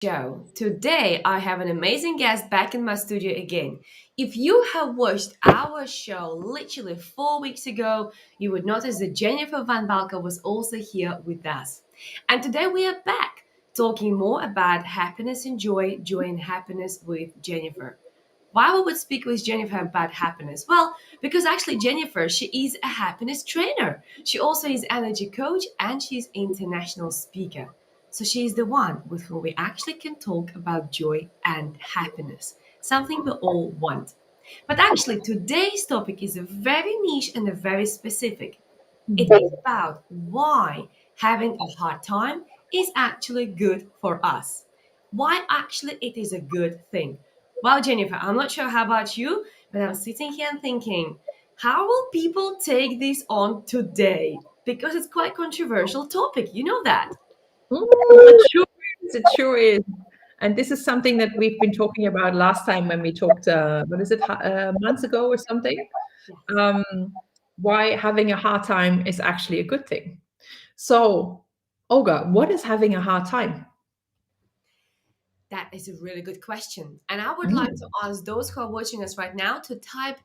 Show. Today, I have an amazing guest back in my studio again. If you have watched our show literally 4 weeks ago, you would notice that Jennifer van Balkom was also here with us. And today we are back talking more about happiness and joy, joy and happiness with Jennifer. Why we would speak with Jennifer about happiness? Well, because actually Jennifer, she is a happiness trainer. She also is energy coach and she's international speaker. So she is the one with whom we actually can talk about joy and happiness, something we all want. But actually today's topic is a very niche and a very specific. It is about why having a hard time is actually good for us. Why actually it is a good thing. Well, Jennifer, I'm not sure how about you, but I'm sitting here and thinking, how will people take this on today? Because it's quite controversial topic. You know that. It sure is. It sure is. And this is something that we've been talking about last time when we talked, what is it, months ago or something? Yes. Um, why having a hard time is actually a good thing. So, Olga, what is having a hard time? That is a really good question. And I would like Mm. to ask those who are watching us right now to type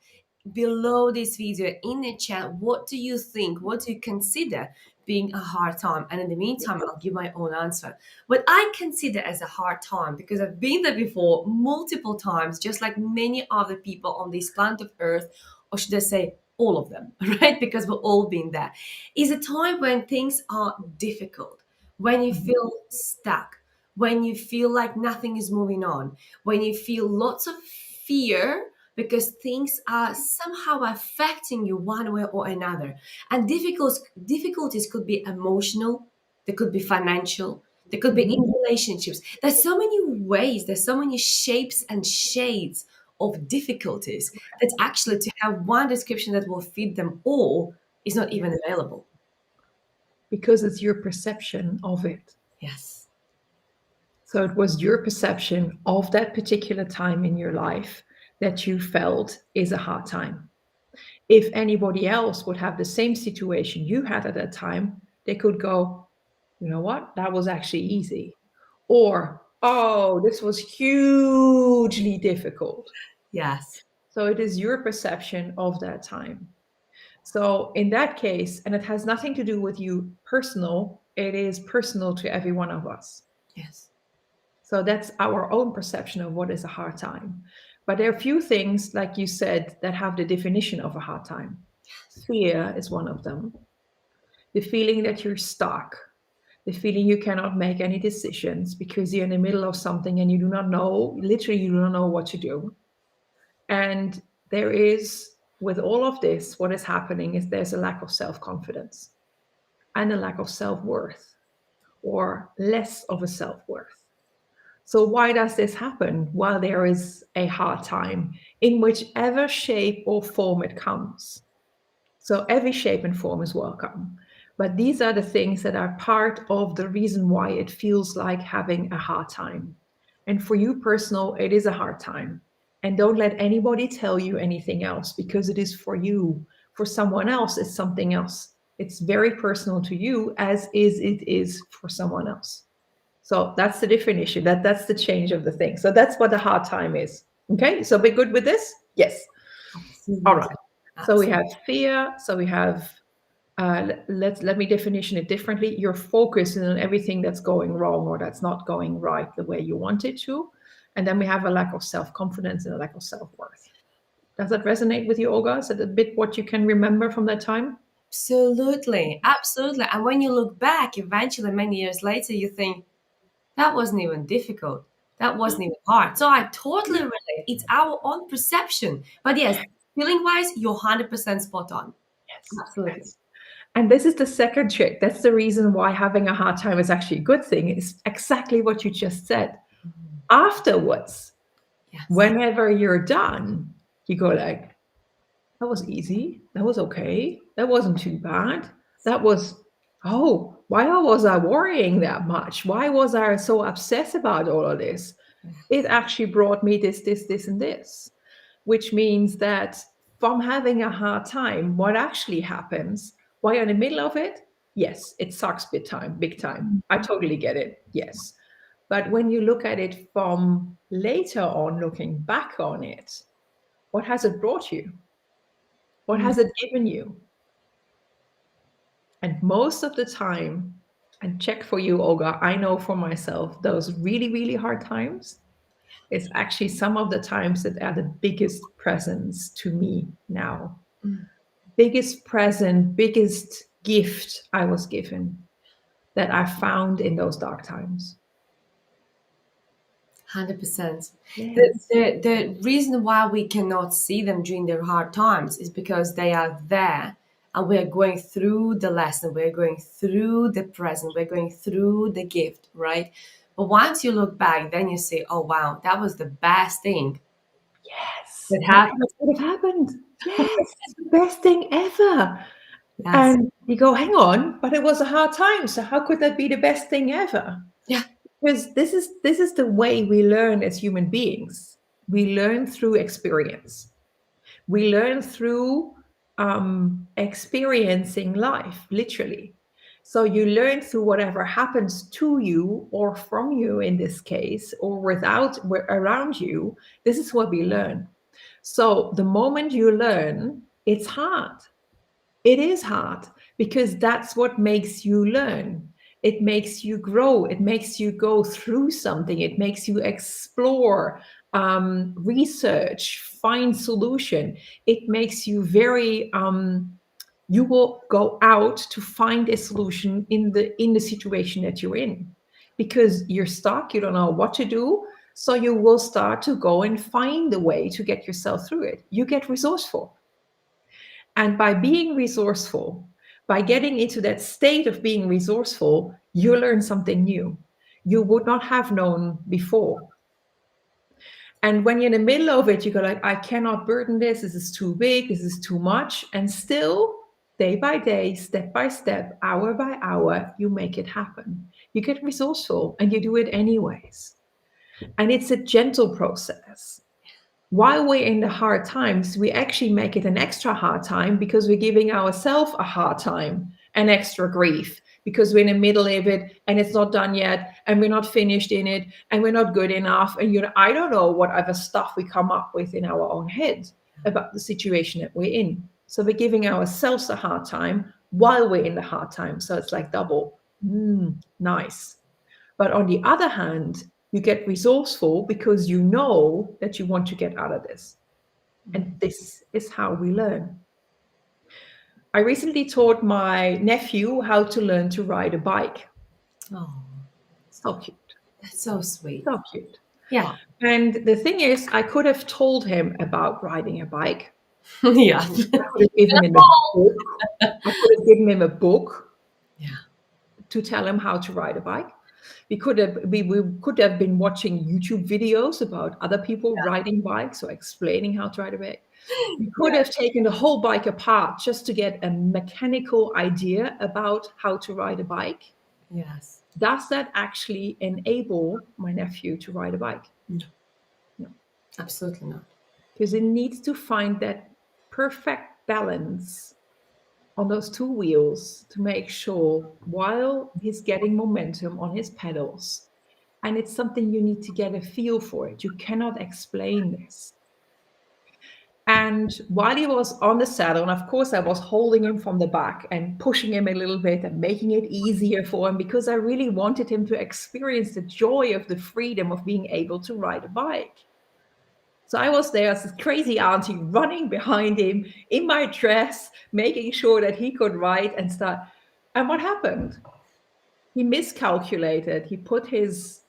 below this video in the chat, what do you think? What do you consider being a hard time? And in the meantime, I'll give my own answer. What I consider as a hard time, because I've been there before multiple times, just like many other people on this planet of Earth, or should I say, all of them, right? Because we've all been there, is a time when things are difficult, when you feel stuck, when you feel like nothing is moving on, when you feel lots of fear because things are somehow affecting you one way or another. And difficulties could be emotional, they could be financial, they could be in Mhm. relationships. There's so many ways, there's so many shapes and shades of difficulties that actually to have one description that will fit them all is not even available. Because it's your perception of it. Yes. So it was your perception of that particular time in your life that you felt is a hard time. If anybody else would have the same situation you had at that time, they could go, you know what, that was actually easy. Or, oh, this was hugely difficult. Yes. So it is your perception of that time. So in that case, and it has nothing to do with you personal, it is personal to every one of us. Yes. So that's our own perception of what is a hard time. But there are a few things, like you said, that have the definition of a hard time. Fear is one of them. The feeling that you're stuck, the feeling you cannot make any decisions because you're in the middle of something and you do not know, literally, you do not know what to do. And there is, with all of this, what is happening is there's a lack of self confidence and a lack of self worth, or less of a self worth. So, why does this happen? While there is a hard time in whichever shape or form it comes. So, every shape and form is welcome. But these are the things that are part of the reason why it feels like having a hard time. And for you personal, it is a hard time. And don't let anybody tell you anything else because it is for you. For someone else, it's something else. It's very personal to you, as is it is for someone else. So that's the definition. That's the change of the thing. So that's what a hard time is. Okay. So be good with this? Yes. All Absolutely. right. So we have Absolutely. fear. So we have let me definition it differently. You're focusing on everything that's going wrong or that's not going right the way you want it to. And then we have a lack of self-confidence and a lack of self-worth. Does that resonate with you, Olga? Is that a bit what you can remember from that time? Absolutely, absolutely. And when you look back, eventually, many years later, you think that wasn't even difficult. That wasn't even hard. So I totally relate. It's our own perception. But yes, feeling wise, you're 100% spot on. Yes. Absolutely. Yes. And this is the second trick. That's the reason why having a hard time is actually a good thing. It's exactly what you just said. Mhm. Afterwards, Yes. whenever you're done, you go like, that was easy. That was okay. That wasn't too bad. That was, oh, why was I worrying that much? Why was I so obsessed about all of this? It actually brought me this, and this, which means that from having a hard time, what actually happens while you're in the middle of it, yes, it sucks big time, big time. I totally get it. Yes. But when you look at it from later on, looking back on it, what has it brought you? What Mm. has it given you? And most of the time, and check for you, Olga, I know for myself, those really, really hard times is actually some of the times that are the biggest presents to me now. Mm. Biggest present, biggest gift I was given that I found in those dark times. 100%. Yes. The reason why we cannot see them during their hard times is because they are there and we're going through the lesson, we're going through the present, we're going through the gift, right? But once you look back, then you say, oh, wow, that was the best thing Yes. that Nothing happened. else would have happened. Yes. The best thing ever. Yes. And you go, hang on, but it was a hard time. So how could that be the best thing ever? Yeah. Because this is the way we learn as human beings. We learn through experience. We learn through experiencing life, literally. So you learn through whatever happens to you or from you in this case, or around you. This is what we learn. So the moment you learn, it's hard. It is hard because that's what makes you learn. It makes you grow. It makes you go through something. It makes you explore, research, find solution. It makes you very. You will go out to find a solution in the situation that you're in, because you're stuck. You don't know what to do. So you will start to go and find a way to get yourself through it. You get resourceful. And by being resourceful, by getting into that state of being resourceful, you learn something new you would not have known before. And when you're in the middle of it, you go like, I cannot burden this. This is too big. This is too much. And still, day by day, step by step, hour by hour, you make it happen. You get resourceful and you do it anyways. And it's a gentle process. While we're in the hard times, we actually make it an extra hard time because we're giving ourselves a hard time, an extra grief, because we're in the middle of it and it's not done yet, and we're not finished in it, and we're not good enough. And I don't know what other stuff we come up with in our own head about the situation that we're in. So we're giving ourselves a hard time while we're in the hard time. So it's like double. Nice. But on the other hand, you get resourceful because you know that you want to get out of this. And this is how we learn. I recently taught my nephew how to learn to ride a bike. Oh, So cute. that's so sweet. So cute. Yeah. And the thing is, I could have told him about riding a bike. Yeah. I could have given him a book. I could have given him a book Yeah. to tell him how to ride a bike. We could have been watching YouTube videos about other people riding bikes or explaining how to ride a bike. We could have taken the whole bike apart just to get a mechanical idea about how to ride a bike. Yes. Does that actually enable my nephew to ride a bike? No. No. Absolutely not. Because it needs to find that perfect balance on those two wheels to make sure while he's getting momentum on his pedals. And it's something you need to get a feel for it. You cannot explain this. And while he was on the saddle, and of course I was holding him from the back and pushing him a little bit and making it easier for him because I really wanted him to experience the joy of the freedom of being able to ride a bike. So I was there as this crazy auntie running behind him in my dress, making sure that he could ride and start. And what happened? He miscalculated. He put his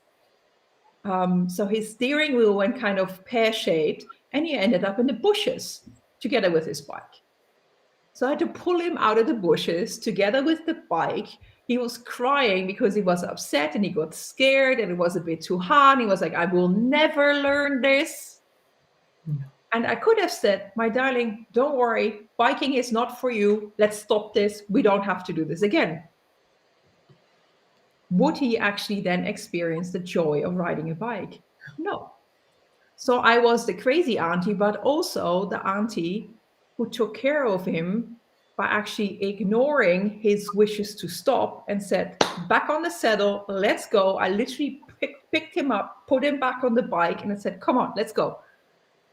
steering wheel went kind of pear-shaped, and he ended up in the bushes together with his bike. So I had to pull him out of the bushes together with the bike. He was crying because he was upset and he got scared and it was a bit too hard. He was like, I will never learn this. No. And I could have said, my darling, don't worry, biking is not for you. Let's stop this. We don't have to do this again. Would he actually then experience the joy of riding a bike? No. So I was the crazy auntie, but also the auntie who took care of him by actually ignoring his wishes to stop and said, back on the saddle, let's go. I literally picked him up, put him back on the bike, and I said, come on, let's go.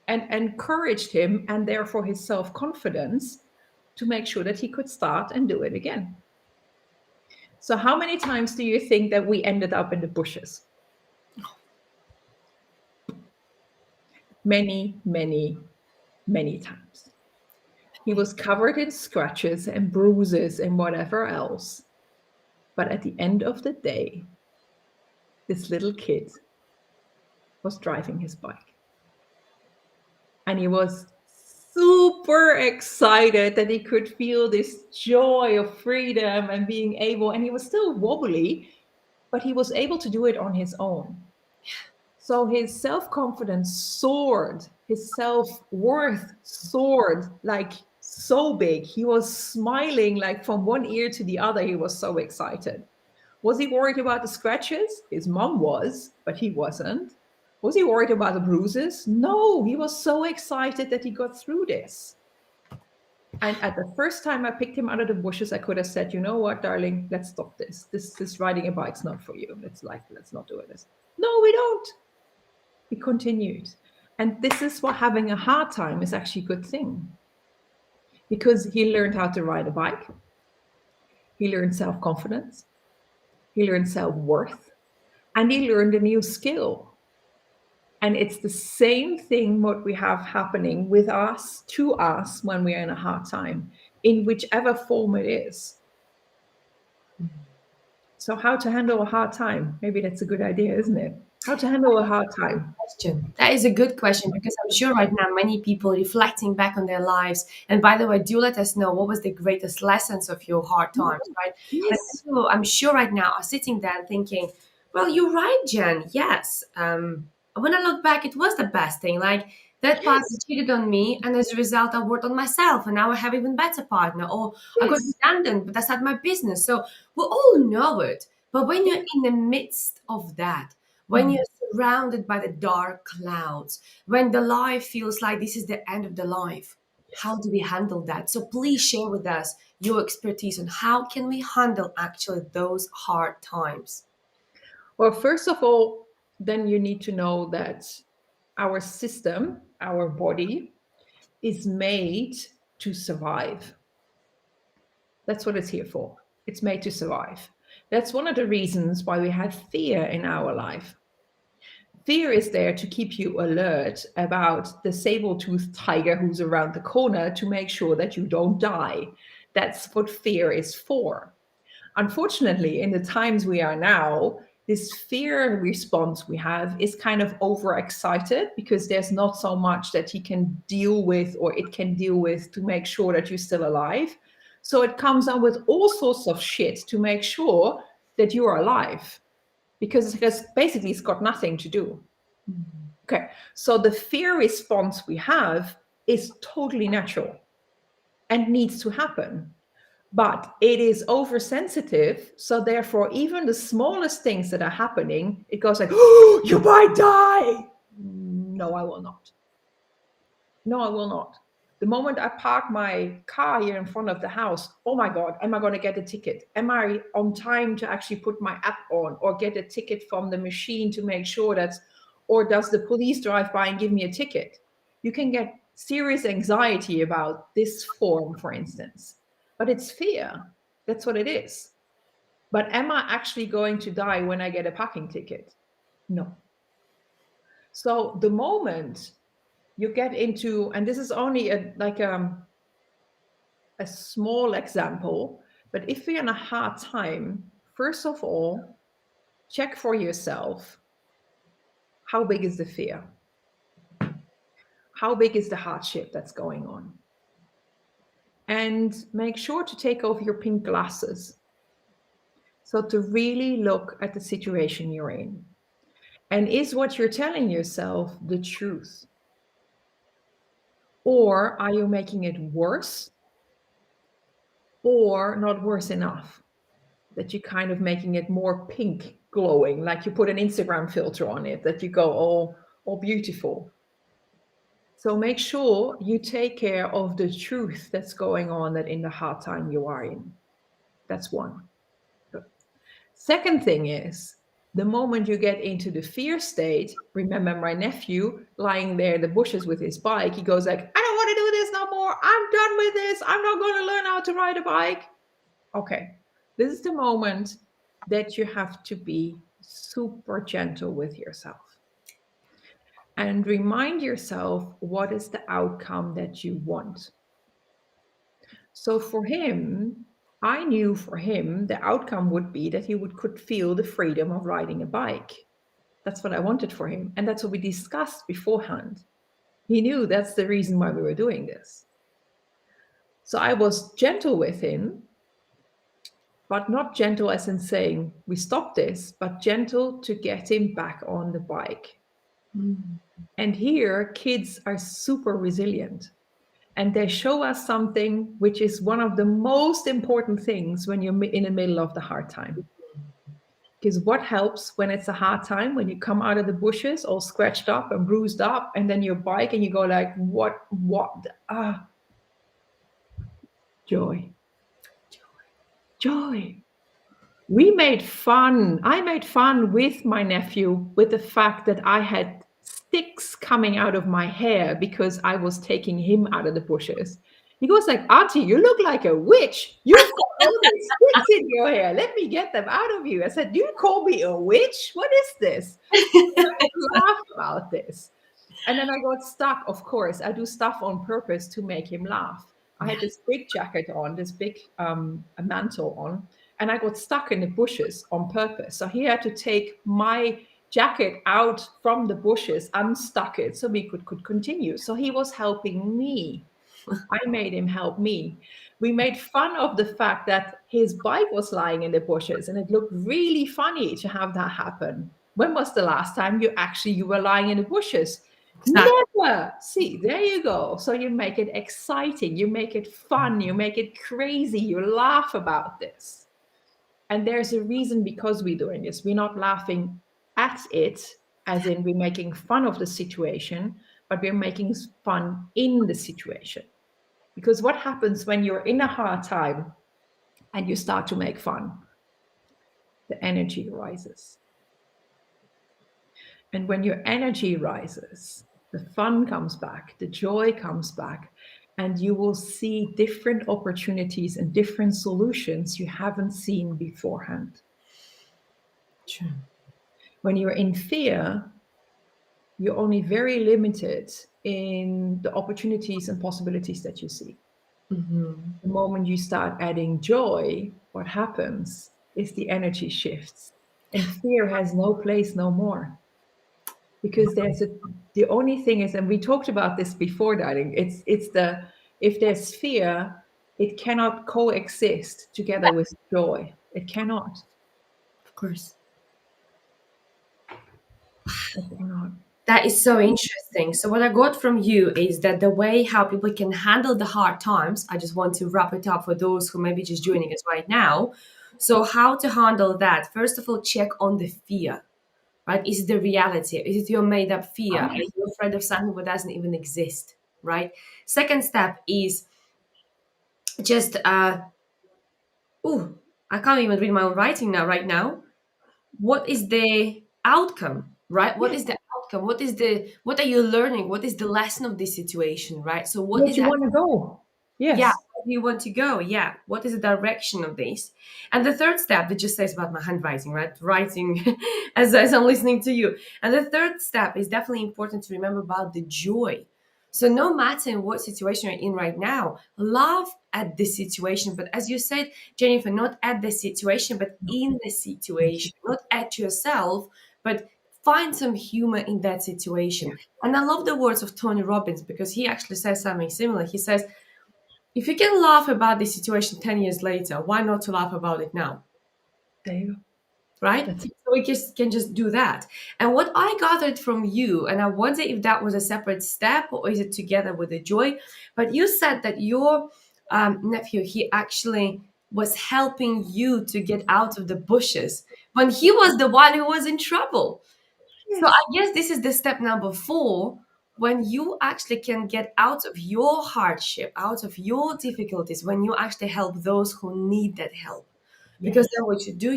And encouraged him, and therefore his self-confidence, to make sure that he could start and do it again. So how many times do you think that we ended up in the bushes? Many, many, many times. He was covered in scratches and bruises and whatever else. But at the end of the day, this little kid was driving his bike. And he was super excited that he could feel this joy of freedom and being able, and he was still wobbly, but he was able to do it on his own. So his self-confidence soared, his self-worth soared like so big. He was smiling like from one ear to the other. He was so excited. Was he worried about the scratches? His mom was, but he wasn't. Was he worried about the bruises? No, he was so excited that he got through this. And at the first time I picked him out of the bushes, I could have said, you know what, darling, let's stop this. This riding a bike's not for you. Let's not do this. No, we don't. He continued. And this is what having a hard time is actually a good thing. Because he learned how to ride a bike. He learned self-confidence. He learned self-worth. And he learned a new skill. And it's the same thing what we have happening with us, to us, when we're in a hard time, in whichever form it is. So how to handle a hard time? Maybe that's a good idea, isn't it? How to handle a hard time? Question. That is a good question, because I'm sure right now many people reflecting back on their lives. And by the way, do let us know what was the greatest lessons of your hard times, right? Yes. And people, I'm sure right now are sitting there and thinking, well, you're right, Jen. Yes. When I look back, it was the best thing. Like that partner cheated on me, and as a result, I worked on myself, and now I have even better partner. Or I got redundant, but I started my business. So we all know it. But when you're in the midst of that, when you're surrounded by the dark clouds, when the life feels like this is the end of the life, how do we handle that? So please share with us your expertise on how can we handle actually those hard times. Well, first of all, then you need to know that our system, our body, is made to survive. That's what it's here for. It's made to survive. That's one of the reasons why we have fear in our life. Fear is there to keep you alert about the saber-toothed tiger who's around the corner, to make sure that you don't die. That's what fear is for. Unfortunately, in the times we are now, this fear response we have is kind of overexcited, because there's not so much that he can deal with, or it can deal with, to make sure that you're still alive. So it comes up with all sorts of shit to make sure that you are alive, because basically it's got nothing to do. Okay, so the fear response we have is totally natural and needs to happen. But it is oversensitive, so therefore even the smallest things that are happening, it goes like, oh, you might die. No, I will not. No, I will not. The moment I park my car here in front of the house, oh my God, am I going to get a ticket? Am I on time to actually put my app on, or get a ticket from the machine to make sure that, or does the police drive by and give me a ticket? You can get serious anxiety about this form, for instance. But it's fear. That's what it is. But am I actually going to die when I get a parking ticket? No. So the moment you get into, and this is only a small example, but if you're in a hard time, first of all, check for yourself, how big is the fear? How big is the hardship that's going on? And make sure to take off your pink glasses. So to really look at the situation you're in. And is what you're telling yourself the truth? Or are you making it worse? Or not worse enough? That you're kind of making it more pink glowing, like you put an Instagram filter on it, that you go all beautiful. So make sure you take care of the truth that's going on, that in the hard time you are in. That's one. Second thing is, The moment you get into the fear state, remember my nephew lying there in the bushes with his bike, he goes like, I don't want to do this no more. I'm done with this. I'm not going to learn how to ride a bike. Okay, this is the moment that you have to be super gentle with yourself and remind yourself what is the outcome that you want. So for him, I knew for him the outcome would be that he could feel the freedom of riding a bike. That's what I wanted for him. And that's what we discussed beforehand. He knew that's the reason why we were doing this. So I was gentle with him, but not gentle as in saying we stop this, but gentle to get him back on the bike. And here, kids are super resilient and they show us something which is one of the most important things when you're in the middle of the hard time. Because what helps when it's a hard time, when you come out of the bushes all scratched up and bruised up, and then your bike and you go like, what, joy, joy. We made fun. I made fun with my nephew with the fact that I had sticks coming out of my hair because I was taking him out of the bushes. He goes like, Auntie, you look like a witch. You've got all these sticks in your hair. Let me get them out of you. I said, you call me a witch? What is this? I laugh about this. And then I got stuck. Of course, I do stuff on purpose to make him laugh. I had this big jacket on, this big a mantle on, and I got stuck in the bushes on purpose. So he had to take my jacket out from the bushes, unstuck it so we could continue. So he was helping me. I made him help me. We made fun of the fact that his bike was lying in the bushes, and it looked really funny to have that happen. When was the last time you were lying in the bushes? Exactly. Never. See, there you go. So you make it exciting, you make it fun, you make it crazy, you laugh about this. And there's a reason because we're doing this. We're not laughing at it, as in we're making fun of the situation, but we're making fun in the situation. Because what happens when you're in a hard time and you start to make fun? The energy rises. And when your energy rises, the fun comes back, the joy comes back, and you will see different opportunities and different solutions you haven't seen beforehand. True. When you're in fear, you're only very limited in the opportunities and possibilities that you see. Mm-hmm. The moment you start adding joy, what happens is the energy shifts, and fear has no place no more. Because the only thing is, and we talked about this before, darling, it's the if there's fear, it cannot coexist together with joy. It cannot. Of course. It cannot. That is so interesting. So what I got from you is that the way how people can handle the hard times, I just want to wrap it up for those who may be just joining us right now. So how to handle that? First of all, check on the fear, right? Is it the reality? Is it your made up fear? Are you afraid of something that doesn't even exist, right? Second step is just, I can't even read my own writing now, right now. What is the outcome, right? What is the outcome? What are you learning? What is the lesson of this situation, right? So what Where is do you that? want to go? Yeah, Yes. where do you want to go? Yeah, what is the direction of this? And the third step that just says about my handwriting, right? Writing as I'm listening to you. And the third step is definitely important to remember about the joy. So no matter what situation you're in right now, laugh at the situation. But as you said, Jennifer, not at the situation, but in the situation, not at yourself, but find some humor in that situation. And I love the words of Tony Robbins because he actually says something similar. He says, if you can laugh about this situation 10 years later, why not to laugh about it now? There you go. Right? That's it. So we just can just do that. And what I gathered from you, and I wonder if that was a separate step or is it together with the joy, but you said that your nephew, he actually was helping you to get out of the bushes when he was the one who was in trouble. So I Yes. guess this is the step number 4 when you actually can get out of your hardship, out of your difficulties, when you actually help those who need that help. Because Yes. then what you do,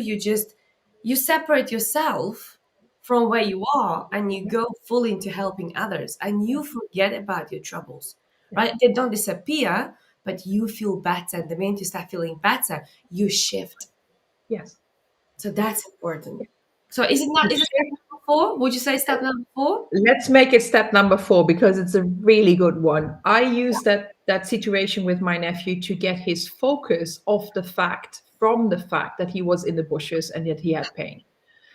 you separate yourself from where you are and you go fully into helping others and you forget about your troubles, right? They don't disappear, but you feel better. And the minute you start feeling better, you shift. Yes. So that's important. So is it step number 4? Would you say step number 4? Let's make it step number 4 because it's a really good one. I used that situation with my nephew to get his focus off from the fact that he was in the bushes and that he had pain.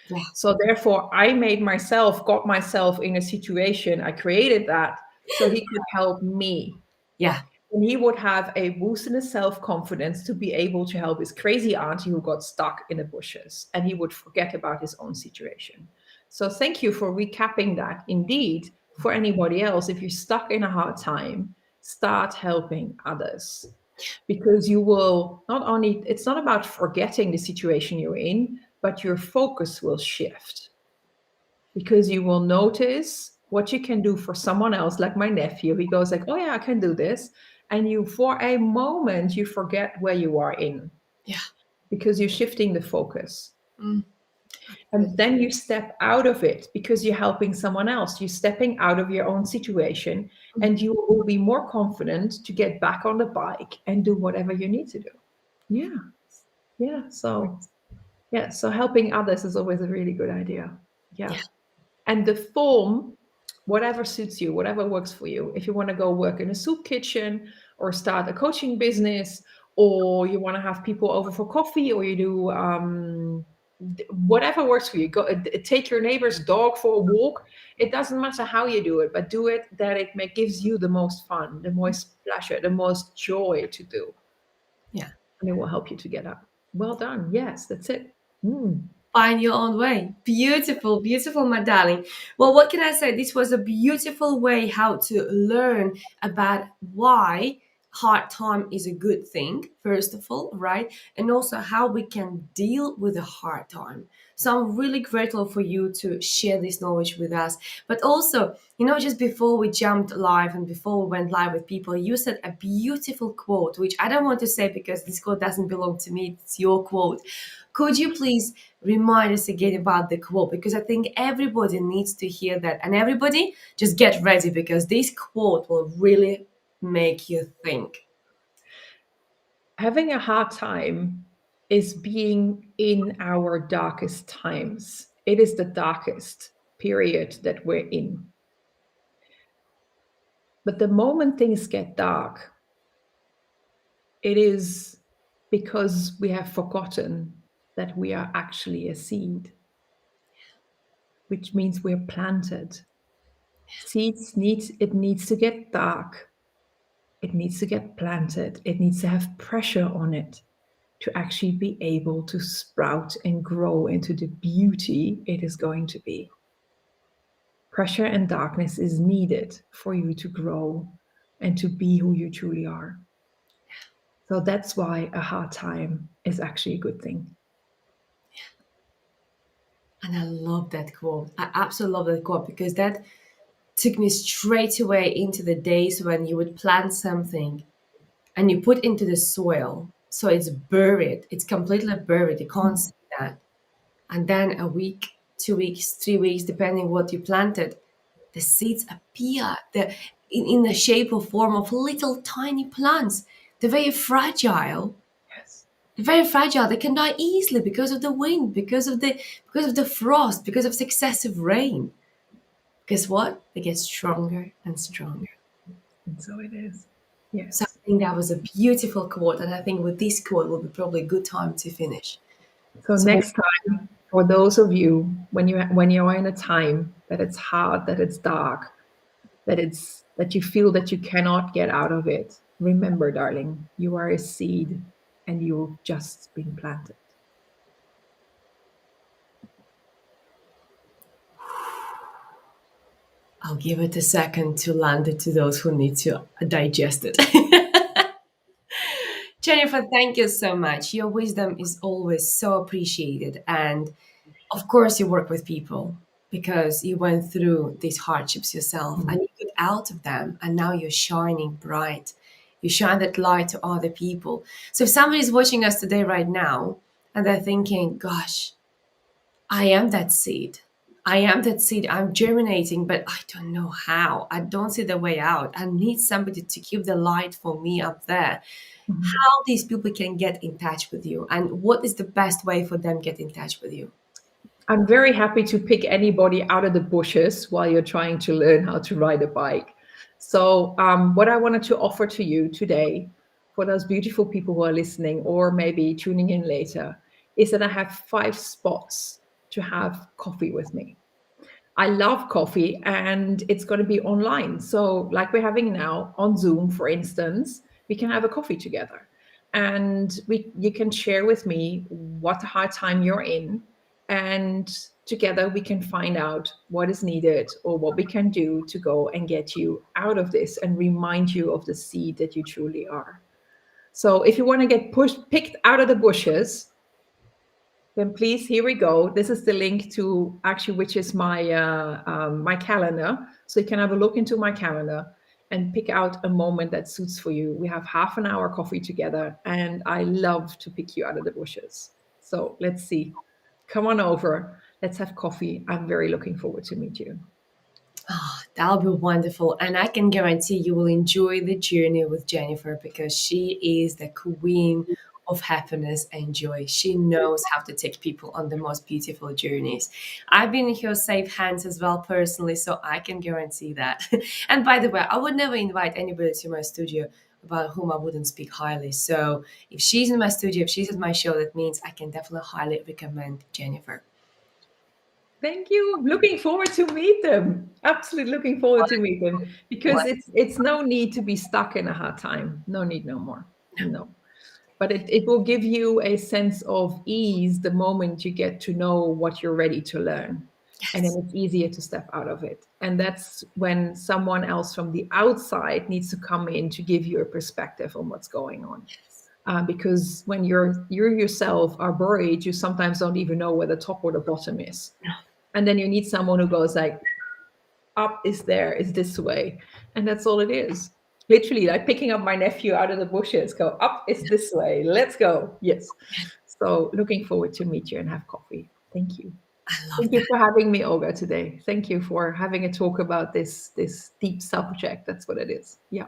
Yeah. So therefore, got myself in a situation. I created that so he could help me. Yeah. And he would have a boost in his self-confidence to be able to help his crazy auntie who got stuck in the bushes. And he would forget about his own situation. So thank you for recapping that. Indeed, for anybody else, if you're stuck in a hard time, start helping others. Because you will not only, it's not about forgetting the situation you're in, but your focus will shift. Because you will notice what you can do for someone else, like my nephew. He goes like, oh yeah, I can do this. And you, for a moment, you forget where you are in Yeah. because you're shifting the focus. Mm. And then you step out of it because you're helping someone else. You're stepping out of your own situation and you will be more confident to get back on the bike and do whatever you need to do. Yeah. Yeah. So helping others is always a really good idea. Yeah. Yeah. And the form, whatever suits you, whatever works for you. If you want to go work in a soup kitchen or start a coaching business, or you want to have people over for coffee, or you do whatever works for you. Go take your neighbor's dog for a walk. It doesn't matter how you do it, but do it that gives you the most fun, the most pleasure, the most joy to do, Yeah. and it will help you to get up. Well done. Yes, that's it. Mm. Find your own way. Beautiful, beautiful, my darling. Well, what can I say? This was a beautiful way how to learn about why hard time is a good thing, first of all, right? And also how we can deal with a hard time. So I'm really grateful for you to share this knowledge with us. But also, just before we jumped live and before we went live with people, you said a beautiful quote, which I don't want to say because this quote doesn't belong to me. It's your quote. Could you please remind us again about the quote? Because I think everybody needs to hear that. And everybody, just get ready because this quote will really make you think. Having a hard time is being in our darkest times. It is the darkest period that we're in. But the moment things get dark, it is because we have forgotten that we are actually a seed, which means we're planted. It needs to get dark. It needs to get planted. It needs to have pressure on it to actually be able to sprout and grow into the beauty it is going to be. Pressure and darkness is needed for you to grow and to be who you truly are. So that's why a hard time is actually a good thing. And I love that quote. I absolutely love that quote because that took me straight away into the days when you would plant something and you put into the soil. So it's buried. It's completely buried. You can't see that. And then a week, 2 weeks, 3 weeks, depending what you planted, the seeds appear in the shape or form of little tiny plants. They're very fragile. Yes. They're very fragile. They can die easily because of the wind, because of the frost, because of successive rain. Guess what? They get stronger and stronger. And so it is. So Yes. I think that was a beautiful quote, and I think with this quote will be probably a good time to finish. So So next time, for those of you when you're in a time that it's hard, that it's dark, that you feel that you cannot get out of it, remember, darling, you are a seed and you've just been planted. I'll give it a second to land it to those who need to digest it. Jennifer, thank you so much. Your wisdom is always so appreciated. And of course, you work with people because you went through these hardships yourself and you got out of them. And now you're shining bright. You shine that light to other people. So if somebody's watching us today, right now, and they're thinking, gosh, I am that seed. I am that seed. I'm germinating, but I don't know how. I don't see the way out. I need somebody to keep the light for me up there. Mhm. How these people can get in touch with you, and what is the best way for them get in touch with you? I'm very happy to pick anybody out of the bushes while you're trying to learn how to ride a bike. So, what I wanted to offer to you today, for those beautiful people who are listening or maybe tuning in later, is that I have 5 spots to have coffee with me. I love coffee and it's going to be online. So, like we're having now on Zoom, for instance, we can have a coffee together. And you can share with me what hard time you're in. And together we can find out what is needed or what we can do to go and get you out of this and remind you of the seed that you truly are. So, if you want to get picked out of the bushes, then please, here we go. This is the link to actually, which is my calendar. So you can have a look into my calendar and pick out a moment that suits for you. We have half an hour coffee together, and I love to pick you out of the bushes. So let's see. Come on over. Let's have coffee. I'm very looking forward to meet you. Oh, that'll be wonderful. And I can guarantee you will enjoy the journey with Jennifer because she is the queen of happiness and joy. She knows how to take people on the most beautiful journeys. I've been in her safe hands as well personally, so I can guarantee that. And by the way, I would never invite anybody to my studio about whom I wouldn't speak highly. So if she's in my studio, if she's at my show, that means I can definitely highly recommend Jennifer. Thank you. Looking forward to meet them. Absolutely looking forward to meet them because What? it's no need to be stuck in a hard time. No need no more. No. But it will give you a sense of ease the moment you get to know what you're ready to learn. And then Yes. it's easier to step out of it. And that's when someone else from the outside needs to come in to give you a perspective on what's going on. Because when you yourself are buried, you sometimes don't even know where the top or the bottom is. And then you need someone who goes like, up is there, is this way. And that's all it is. Literally, like picking up my nephew out of the bushes, go, up is this way. Let's go. Yes. So looking forward to meet you and have coffee. Thank you. I love Thank that. you for having me, Olga, today. Thank you for having a talk about this deep subject. That's what it is. Yeah.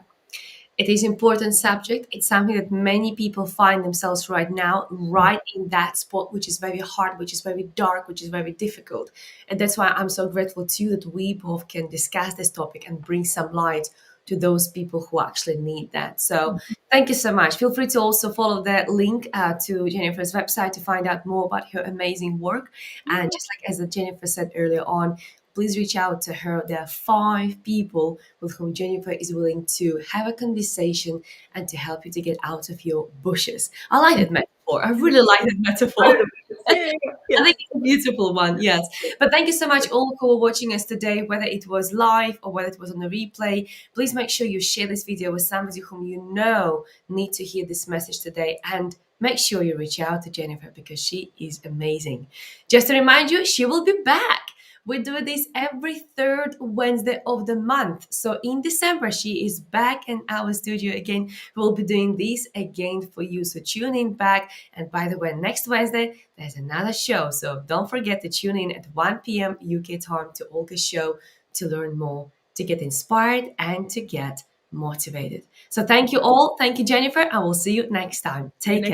It is important subject. It's something that many people find themselves right now, right in that spot, which is very hard, which is very dark, which is very difficult. And that's why I'm so grateful to you that we both can discuss this topic and bring some light to those people who actually need that. So thank you so much. Feel free to also follow the link to Jennifer's website to find out more about her amazing work. And just like as Jennifer said earlier on, please reach out to her. There are 5 people with whom Jennifer is willing to have a conversation and to help you to get out of your bushes. I like that metaphor. I really like that metaphor. Yeah, I think yes. it's a beautiful one, yes. But thank you so much, all who were watching us today, whether it was live or whether it was on a replay. Please make sure you share this video with somebody whom you know need to hear this message today. And make sure you reach out to Jennifer because she is amazing. Just to remind you, she will be back. We do this every third Wednesday of the month. So in December, she is back in our studio again. We'll be doing this again for you. So tune in back. And by the way, next Wednesday, there's another show. So don't forget to tune in at 1 p.m. UK time to Olga's show to learn more, to get inspired, and to get motivated. So thank you all. Thank you, Jennifer. I will see you next time. See you Take care. next